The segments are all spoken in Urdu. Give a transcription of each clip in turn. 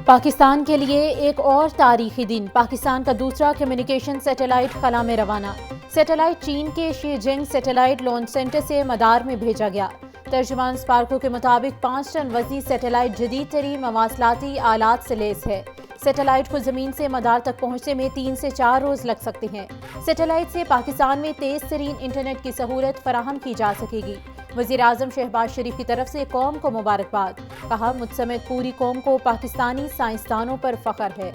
پاکستان کے لیے ایک اور تاریخی دن، پاکستان کا دوسرا کمیونیکیشن سیٹلائٹ خلا میں روانہ۔ سیٹلائٹ چین کے شی جنگ سیٹلائٹ لانچ سینٹر سے مدار میں بھیجا گیا۔ ترجمان اسپارکو کے مطابق 5 ٹن وزنی سیٹلائٹ جدید ترین مواصلاتی آلات سے لیس ہے۔ سیٹلائٹ کو زمین سے مدار تک پہنچنے میں 3 سے 4 روز لگ سکتے ہیں۔ سیٹلائٹ سے پاکستان میں تیز ترین انٹرنیٹ کی سہولت فراہم کی جا سکے گی۔ وزیر اعظم شہباز شریف کی طرف سے قوم کو مبارکباد، کہا مجھ سمیت پوری قوم کو پاکستانی سائنسدانوں پر فخر ہے۔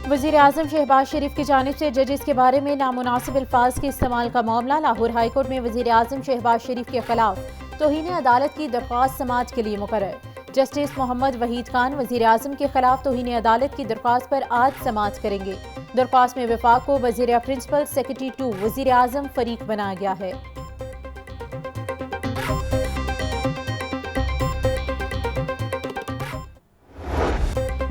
وزیر اعظم شہباز شریف کی جانب سے ججز کے بارے میں نامناسب الفاظ کے استعمال کا معاملہ۔ لاہور ہائی کورٹ میں وزیر اعظم شہباز شریف کے خلاف توہین عدالت کی درخواست سماعت کے لیے مقرر۔ جسٹس محمد وحید خان وزیر اعظم کے خلاف توہین عدالت کی درخواست پر آج سماعت کریں گے۔ درخواست میں وفاق کو وزیر پرنسپل سیکرٹری 2 وزیر اعظم فریق بنایا گیا ہے۔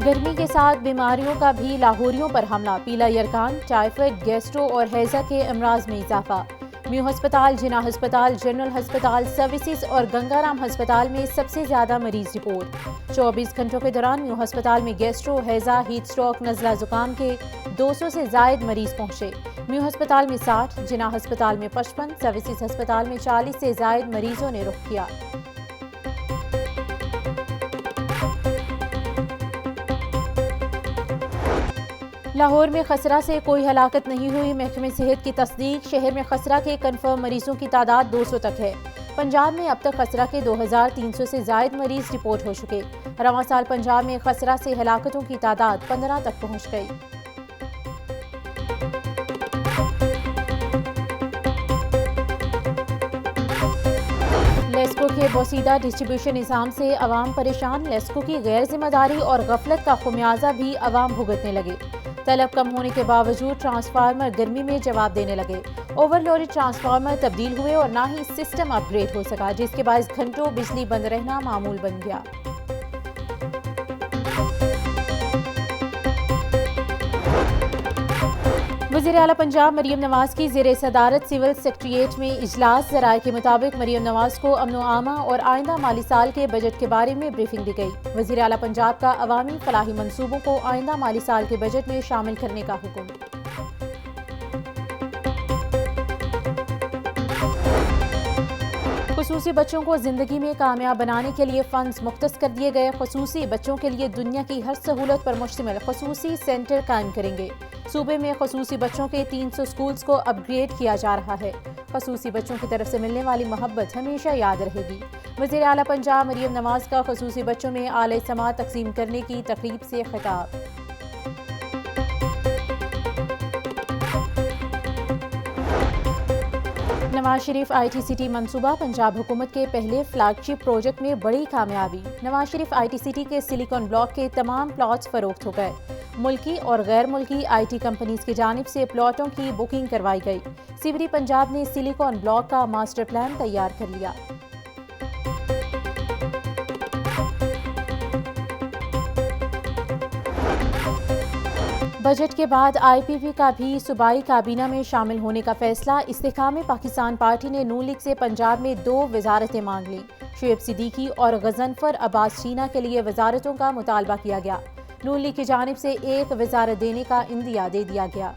گرمی کے ساتھ بیماریوں کا بھی لاہوریوں پر حملہ، پیلا یرکان، ٹائیفائڈ، گیسٹرو اور ہیضہ کے امراض میں اضافہ۔ میو ہسپتال، جناح ہسپتال، جنرل ہسپتال سروسز اور گنگا رام ہسپتال میں سب سے زیادہ مریض رپورٹ۔ 24 گھنٹوں کے دوران میو ہسپتال میں گیسٹرو، ہیضہ، ہیٹ اسٹروک، نزلہ زکام کے 200 سے زائد مریض پہنچے۔ میو ہسپتال میں 60، جناح ہسپتال میں 55، سروسز ہسپتال میں 40 سے زائد مریضوں نے رخ کیا۔ لاہور میں خسرہ سے کوئی ہلاکت نہیں ہوئی، محکمہ صحت کی تصدیق۔ شہر میں خسرہ کے کنفرم مریضوں کی تعداد 200 تک ہے۔ پنجاب میں اب تک خسرہ کے 2300 سے زائد مریض رپورٹ ہو چکے۔ رواں سال پنجاب میں خسرہ سے ہلاکتوں کی تعداد 15 تک پہنچ گئی۔ لیسکو کے بوسیدہ ڈسٹریبیوشن نظام سے عوام پریشان، لیسکو کی غیر ذمہ داری اور غفلت کا خمیازہ بھی عوام بھگتنے لگے۔ طلب کم ہونے کے باوجود ٹرانسفارمر گرمی میں جواب دینے لگے۔ اوور لوڈڈ ٹرانسفارمر تبدیل ہوئے اور نہ ہی سسٹم اپ گریڈ ہو سکا، جس کے باعث گھنٹوں بجلی بند رہنا معمول بن گیا۔ وزیر اعلیٰ پنجاب مریم نواز کی زیر صدارت سول سیکریٹریٹ میں اجلاس۔ ذرائع کے مطابق مریم نواز کو امن و امان اور آئندہ مالی سال کے بجٹ کے بارے میں بریفنگ دی گئی۔ وزیر اعلیٰ پنجاب کا عوامی فلاحی منصوبوں کو آئندہ مالی سال کے بجٹ میں شامل کرنے کا حکم۔ خصوصی بچوں کو زندگی میں کامیاب بنانے کے لیے فنڈز مختص کر دیے گئے۔ خصوصی بچوں کے لیے دنیا کی ہر سہولت پر مشتمل خصوصی سینٹر قائم کریں گے۔ صوبے میں خصوصی بچوں کے 300 سکولز کو اپ گریڈ کیا جا رہا ہے۔ خصوصی بچوں کی طرف سے ملنے والی محبت ہمیشہ یاد رہے گی۔ وزیر اعلیٰ پنجاب مریم نواز کا خصوصی بچوں میں اعلی سماعت تقسیم کرنے کی تقریب سے خطاب۔ Nawaz Sharif I T C T منصوبہ، پنجاب حکومت کے پہلے فلیگ شپ پروجیکٹ میں بڑی کامیابی۔ Nawaz Sharif I T C T کے سلیکن بلاک کے تمام پلاٹس فروخت ہو گئے۔ ملکی اور غیر ملکی آئی ٹی کمپنیز کی جانب سے پلاٹوں کی بکنگ کروائی گئی۔ سیوری پنجاب نے سلیکن بلاک کا ماسٹر پلان تیار کر لیا۔ بجٹ کے بعد آئی پی پی کا بھی صوبائی کابینہ میں شامل ہونے کا فیصلہ۔ استحکام پاکستان پارٹی نے نون لیگ سے پنجاب میں 2 وزارتیں مانگ لیں۔ شعیب صدیقی اور غضنفر عباس چینا کے لیے وزارتوں کا مطالبہ کیا گیا۔ نون لیگ کی جانب سے 1 وزارت دینے کا عندیہ دے دیا گیا۔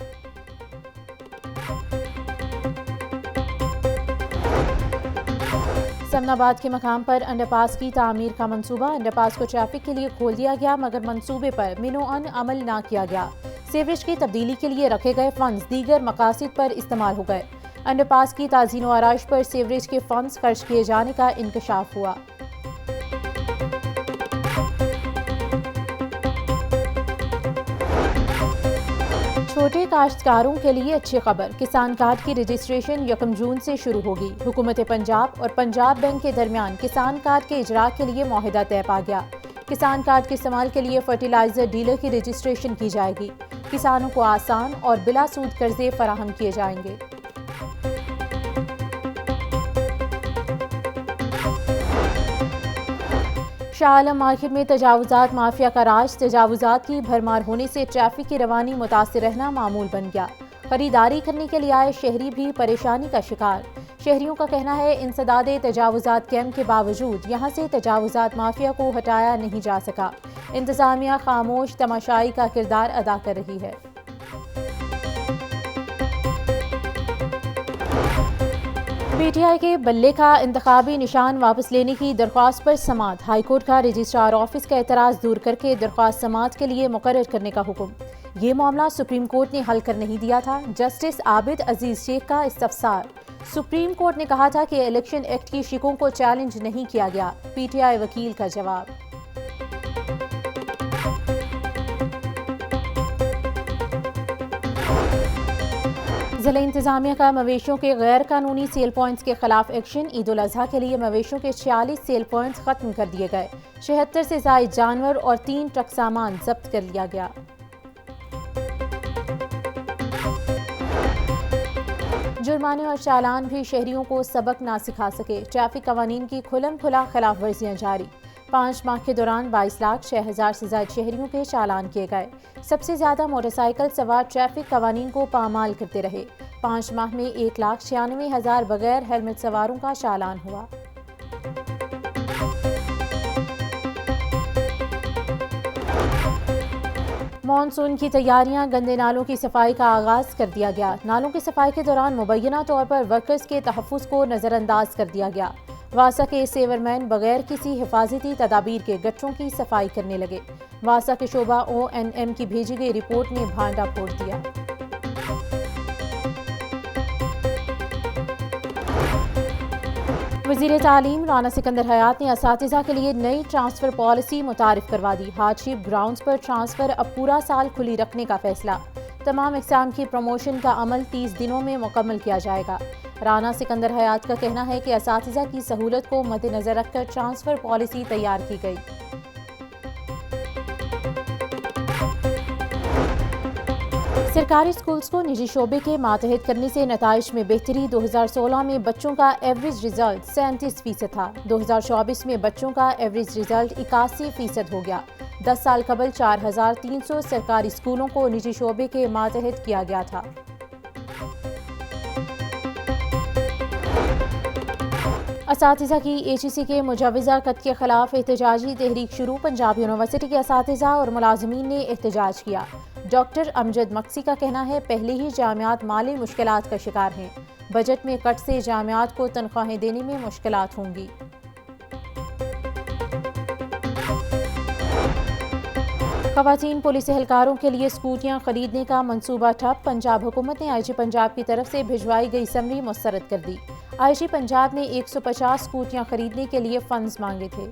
سمن آباد کے مقام پر انڈر پاس کی تعمیر کا منصوبہ۔ انڈر پاس کو ٹریفک کے لیے کھول دیا گیا، مگر منصوبے پر منوعن عمل نہ کیا گیا۔ سیوریج کی تبدیلی کے لیے رکھے گئے فنڈز دیگر مقاصد پر استعمال ہو گئے۔ انڈر پاس کی تعزین و آرائش پر سیوریج کے فنڈز خرچ کیے جانے کا انکشاف ہوا۔ چھوٹے کاشتکاروں کے لیے اچھی خبر، کسان کارڈ کی رجسٹریشن 1 جون سے شروع ہوگی۔ حکومت پنجاب اور پنجاب بینک کے درمیان کسان کارڈ کے اجراء کے لیے معاہدہ طے پا گیا۔ کسان کارڈ کے استعمال کے لیے فرٹیلائزر ڈیلر کی رجسٹریشن کی جائے گی۔ کسانوں کو آسان اور بلا سود قرضے فراہم کیے جائیں گے۔ شاہ عالم مارکیٹ میں تجاوزات مافیا کا راج، تجاوزات کی بھرمار ہونے سے ٹریفک کی روانی متاثر رہنا معمول بن گیا۔ خریداری کرنے کے لیے آئے شہری بھی پریشانی کا شکار۔ شہریوں کا کہنا ہے انسداد تجاوزات کیمپ کے باوجود یہاں سے تجاوزات مافیا کو ہٹایا نہیں جا سکا۔ انتظامیہ خاموش تماشائی کا کردار ادا کر رہی ہے۔ پی ٹی آئی کے بلے کا انتخابی نشان واپس لینے کی درخواست پر سماعت۔ ہائی کورٹ کا رجسٹرار آفس کا اعتراض دور کر کے درخواست سماعت کے لیے مقرر کرنے کا حکم۔ یہ معاملہ سپریم کورٹ نے حل کر نہیں دیا تھا، جسٹس عابد عزیز شیخ کا استفسار۔ سپریم کورٹ نے کہا تھا کہ الیکشن ایکٹ کی شقوں کو چیلنج نہیں کیا گیا۔ پی ٹی آئی وکیل کا جواب۔ ضلع انتظامیہ کا مویشیوں کے غیر قانونی سیل پوائنٹس کے خلاف ایکشن۔ عید الاضحیٰ کے لیے مویشیوں کے 46 سیل پوائنٹس ختم کر دیے گئے۔ 76 سے زائد جانور اور 3 ٹرک سامان ضبط کر لیا گیا۔ جرمانے اور چالان بھی شہریوں کو سبق نہ سکھا سکے۔ ٹریفک قوانین کی کھلم کھلا خلاف ورزیاں جاری۔ 5 ماہ کے دوران 22,06,000 سے زائد شہریوں کے چالان کیے گئے۔ سب سے زیادہ موٹر سائیکل سوار ٹریفک قوانین کو پامال کرتے رہے۔ 5 ماہ میں 1,96,000 بغیر ہیلمٹ سواروں کا چالان ہوا۔ مانسون کی تیاریاں، گندے نالوں کی صفائی کا آغاز کر دیا گیا۔ نالوں کی صفائی کے دوران مبینہ طور پر ورکرز کے تحفظ کو نظر انداز کر دیا گیا۔ واسا کے سیور مین بغیر کسی حفاظتی تدابیر کے گٹروں کی صفائی کرنے لگے۔ واسا کے شعبہ ONM کی بھیجی گئی رپورٹ نے بھانڈا پھوڑ دیا۔ وزیر تعلیم رانا سکندر حیات نے اساتذہ کے لیے نئی ٹرانسفر پالیسی متعارف کروا دی۔ ہارڈشپ گراؤنڈز پر ٹرانسفر اب پورا سال کھلی رکھنے کا فیصلہ۔ تمام اقسام کی پروموشن کا عمل 30 دنوں میں مکمل کیا جائے گا۔ رانا سکندر حیات کا کہنا ہے کہ اساتذہ کی سہولت کو مد نظر رکھ کر ٹرانسفر پالیسی تیار کی گئی۔ سرکاری اسکولز کو نجی شعبے کے ماتحت کرنے سے نتائج میں بہتری۔ 2016 میں بچوں کا ایوریج رزلٹ 37% تھا۔ 2024 میں بچوں کا ایوریج رزلٹ 81% ہو گیا۔ 10 سال قبل 4,300 سرکاری اسکولوں کو نجی شعبے کے ماتحت کیا گیا تھا۔ اساتذہ کی HEC کے مجوزہ کٹ کے خلاف احتجاجی تحریک شروع۔ پنجاب یونیورسٹی کے اساتذہ اور ملازمین نے احتجاج کیا۔ ڈاکٹر امجد مکسی کا کہنا ہے پہلے ہی جامعات مالی مشکلات کا شکار ہیں۔ بجٹ میں کٹ سے جامعات کو تنخواہیں دینے میں مشکلات ہوں گی۔ خواتین پولیس اہلکاروں کے لیے اسکوٹیاں خریدنے کا منصوبہ ٹھپ۔ پنجاب حکومت نے IG پنجاب کی طرف سے بھجوائی گئی سمری مسترد کر دی۔ IG پنجاب نے 150 اسکوٹیاں خریدنے کے لیے فنڈز مانگے تھے۔